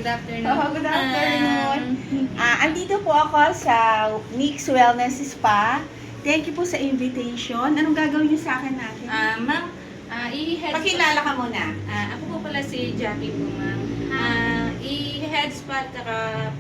good afternoon. Oh, good afternoon. Andito po ako sa Nick's Wellness Spa. Thank you po sa invitation. Anong gagawin niyo sa akin natin? Ma'am, i-head Pakilala ka muna. ako po pala si Jackie po, ma'am. I-head spa at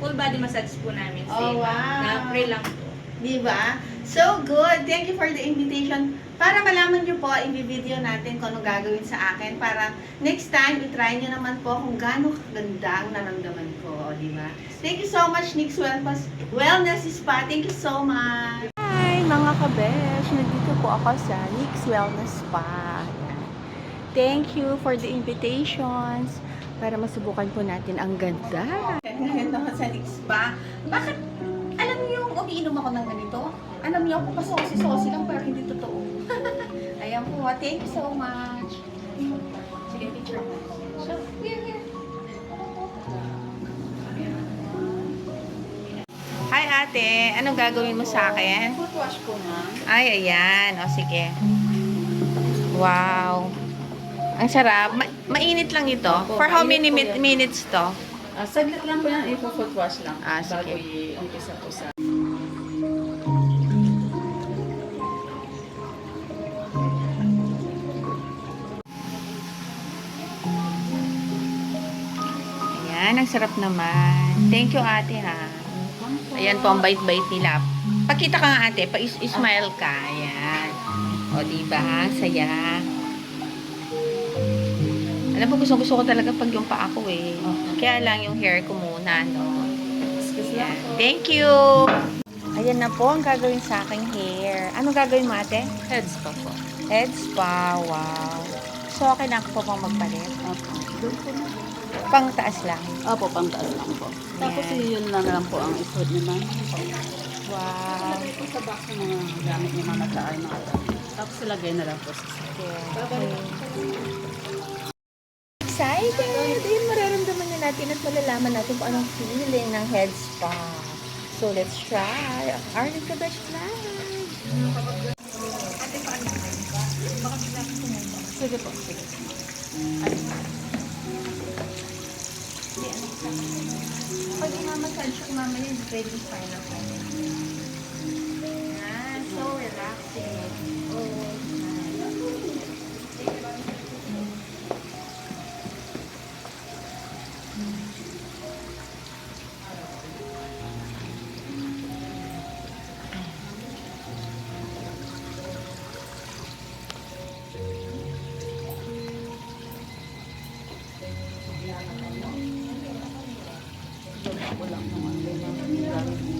full body massage po namin. Oh, wow. Na free lang po. Di ba? So good. Thank you for the invitation. Para malaman niyo po, i-video natin kung anong gagawin sa akin. Para next time, i-try niyo naman po kung gaano kaganda ang naramdaman ko. Di ba? Thank you so much, Nick's Wellness Spa. Thank you so much. Hi, mga kabesh. Nandito po ako sa Nick's Wellness Spa. Ayan. Thank you for the invitations. Para masubukan po natin ang ganda. Ngayon ako sa Nick's Spa. Bakit? Alam niyo yung umiinom ako ng ganito? Alam niyo ako pasosi-sosi lang pero hindi totoo. Ayan po. Thank you so much. Sige, picture. So, here. Hi ate, anong gagawin mo sa akin? Foot wash po, ma'am. Ay, ayan. O, sige. Wow. Ang sarap. Mainit lang ito. Opo, For how many mainit po yan. minutes to? Saglit lang po yan, i-foot wash lang. Sige. Bago i-umpisa po sa... Ayan, ang sarap naman. Thank you ate ha. Ayan po ang bait-bait nila. Pakita ka nga ate, pa-smile ka. Ayan. O diba, saya. Alam mo, gusto ko talaga pag yung pa ako eh. Kaya lang yung hair ko muna, no? Ayan. Thank you! Ayan na po ang gagawin sa aking hair. Anong gagawin mo ate? Head spa po. Head spa, wow. So, okay na ako po pang magpalit. Opo. Doon po na. Pang taas lang. Opo, pangtaas lang po. Tapos Yan. yun lang po ang isuot niyo, ma'am. Wow. Lagay po sa box ng mga gamit niyo, ma'am, at ay mga gamit. Tapos ilagay na lang po sa Excited! Ayun, mararamdaman na natin at malalaman natin kung anong feeling ng head spa. So, let's try. Arnie Kabesh Live! Ate, paano? Baka bigla ko tumumba. Sige po, sige. Hindi, ano sa akin. Pag i-massage ko mamaya, pwede fine ako. Yan, so relaxing. Oh, Wala naman.